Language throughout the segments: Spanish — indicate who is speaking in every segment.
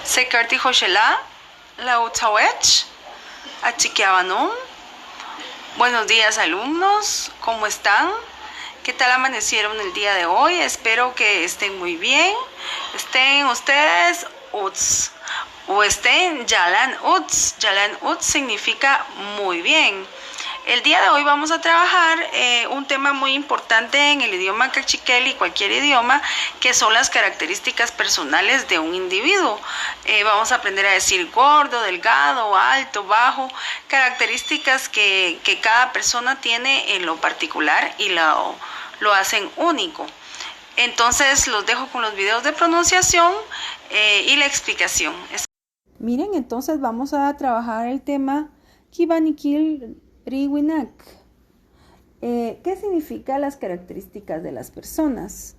Speaker 1: Sekarti Hoshela, la Utawech, Achiquiabanum. Buenos días, alumnos, ¿cómo están? ¿Qué tal amanecieron el día de hoy? Espero que estén muy bien. Estén ustedes Uts o estén Yalan Uts. Yalan Uts significa muy bien. El día de hoy vamos a trabajar un tema muy importante en el idioma cachiquel y cualquier idioma, que son las características personales de un individuo. Vamos a aprender a decir gordo, delgado, alto, bajo, características que cada persona tiene en lo particular y lo hacen único. Entonces los dejo con los videos de pronunciación y la explicación.
Speaker 2: Miren, entonces vamos a trabajar el tema Kibanikil Riwinak. ¿Qué significa las características de las personas?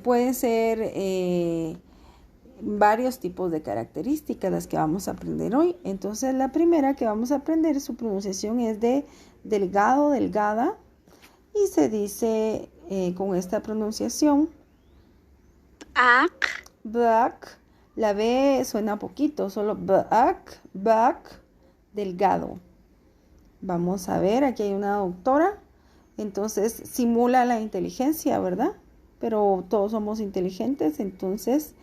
Speaker 2: Pueden ser varios tipos de características las que vamos a aprender hoy. Entonces la primera que vamos a aprender, su pronunciación es de delgado, delgada, y se dice con esta pronunciación Bak. La B suena poquito, solo Bak, delgado. Vamos a ver, aquí hay una doctora, entonces simula la inteligencia, ¿verdad? Pero todos somos inteligentes, entonces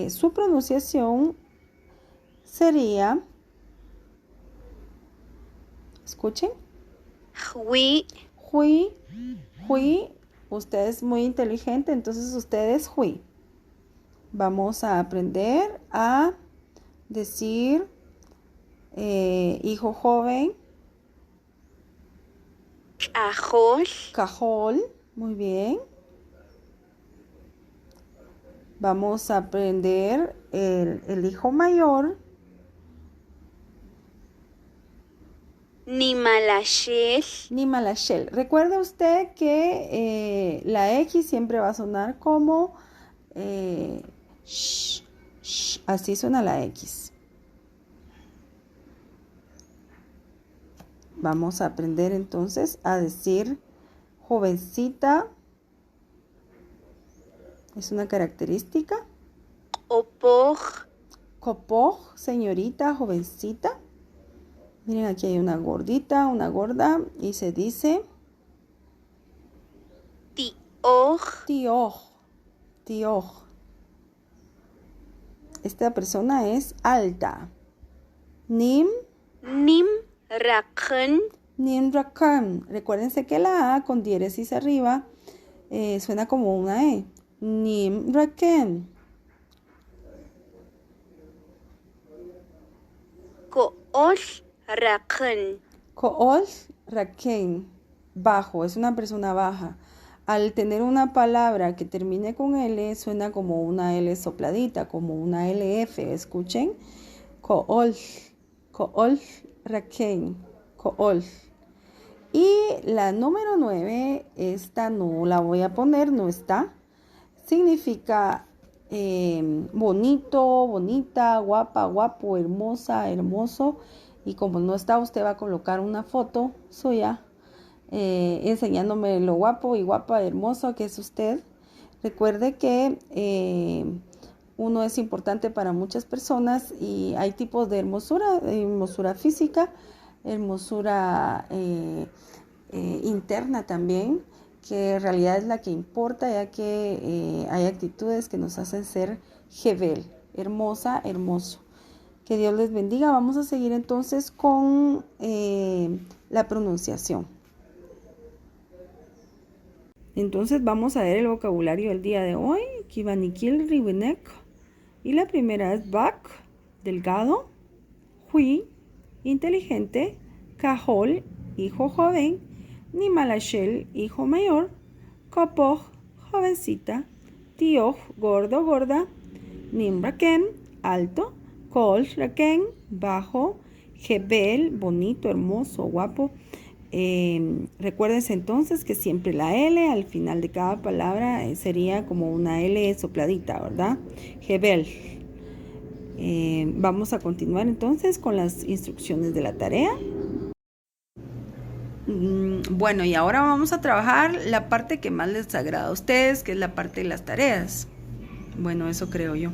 Speaker 2: su pronunciación sería, escuchen,
Speaker 3: Hui.
Speaker 2: Usted es muy inteligente, entonces usted es hui. Vamos a aprender a decir hijo joven. Cajol, muy bien. Vamos a aprender el hijo mayor. Nimalashel. Recuerde usted que la X siempre va a sonar como así suena la X. Vamos a aprender entonces a decir jovencita. Es una característica. Kopoj, señorita, jovencita. Miren, aquí hay una gordita, una gorda, y se dice Tioj. Esta persona es alta. Nim Rakan. Recuérdense que la A con diéresis arriba suena como una E. Nim Raken. Kool Raken. Bajo, es una persona baja. Al tener una palabra que termine con L, suena como una L sopladita, como una LF. Escuchen. Kool Raken. Kool. Y la número 9, esta no la voy a poner, no está. Significa bonito, bonita, guapa, guapo, hermosa, hermoso. Y como no está, usted va a colocar una foto suya enseñándome lo guapo y guapa, hermoso que es usted. Recuerde que uno es importante para muchas personas y hay tipos de hermosura física, hermosura interna también, que en realidad es la que importa, ya que hay actitudes que nos hacen ser Jebel, hermosa, hermoso. Que Dios les bendiga. Vamos a seguir entonces con la pronunciación. Entonces vamos a ver el vocabulario del día de hoy. Kibanikil Riwinek. Y la primera es Bak, delgado. Hui, inteligente. Cajol, hijo joven. Nimalashel, hijo mayor. Kopoj, jovencita. Tioj, gordo, gorda. Nimraken, alto. Kol Raken, bajo. Jebel, bonito, hermoso, guapo. Recuérdense entonces que siempre la L al final de cada palabra sería como una L sopladita, ¿verdad? Jebel. Vamos a continuar entonces con las instrucciones de la tarea. Bueno, y ahora vamos a trabajar la parte que más les agrada a ustedes, que es la parte de las tareas. Bueno, eso creo yo.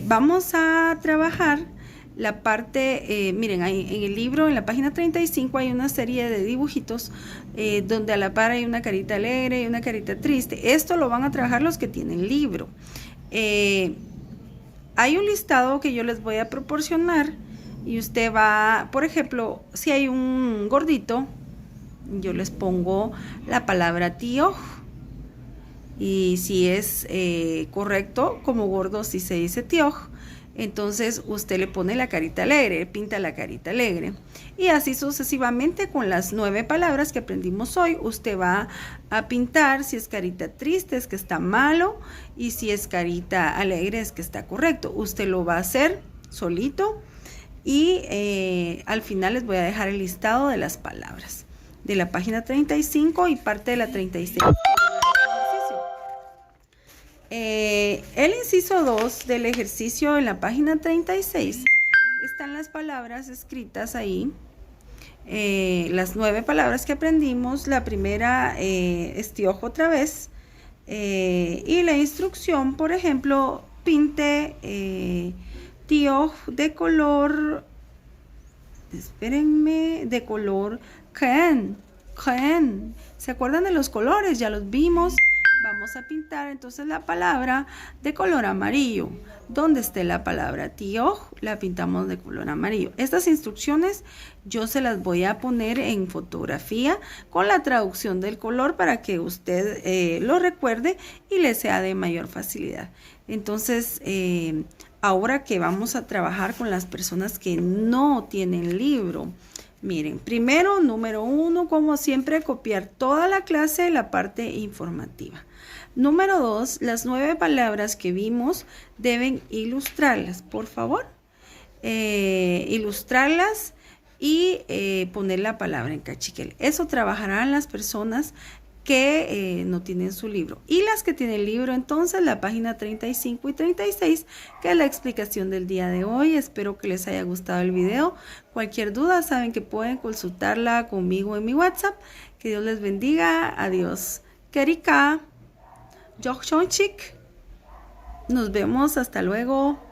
Speaker 2: Vamos a trabajar la parte, miren, ahí en el libro, en la página 35, hay una serie de dibujitos donde a la par hay una carita alegre y una carita triste. Esto lo van a trabajar los que tienen libro. Hay un listado que yo les voy a proporcionar y usted va, por ejemplo, si hay un gordito, yo les pongo la palabra tío. Y si es correcto, como gordo si se dice tío, entonces usted le pone la carita alegre, pinta la carita alegre. Y así sucesivamente con las 9 palabras que aprendimos hoy, usted va a pintar si es carita triste, es que está malo, y si es carita alegre, es que está correcto. Usted lo va a hacer solito y al final les voy a dejar el listado de las palabras de la página 35 y parte de la 36. El inciso 2 del ejercicio en la página 36 están las palabras escritas ahí, las 9 palabras que aprendimos. La primera es tío otra vez, y la instrucción, por ejemplo, pinte tío de color, espérenme, de color can. ¿Se acuerdan de los colores? Ya los vimos. Vamos a pintar entonces la palabra de color amarillo. Donde esté la palabra tío, la pintamos de color amarillo. Estas instrucciones yo se las voy a poner en fotografía con la traducción del color para que usted lo recuerde y le sea de mayor facilidad. Entonces, ahora que vamos a trabajar con las personas que no tienen libro, miren, primero, número 1, como siempre, copiar toda la clase, la parte informativa. Número 2, las 9 palabras que vimos deben ilustrarlas, por favor. Ilustrarlas y poner la palabra en cachiquel. Eso trabajarán las personas que no tienen su libro. Y las que tienen el libro, entonces, la página 35 y 36, que es la explicación del día de hoy. Espero que les haya gustado el video. Cualquier duda, saben que pueden consultarla conmigo en mi WhatsApp. Que Dios les bendiga. Adiós. Kerika. Nos vemos. Hasta luego.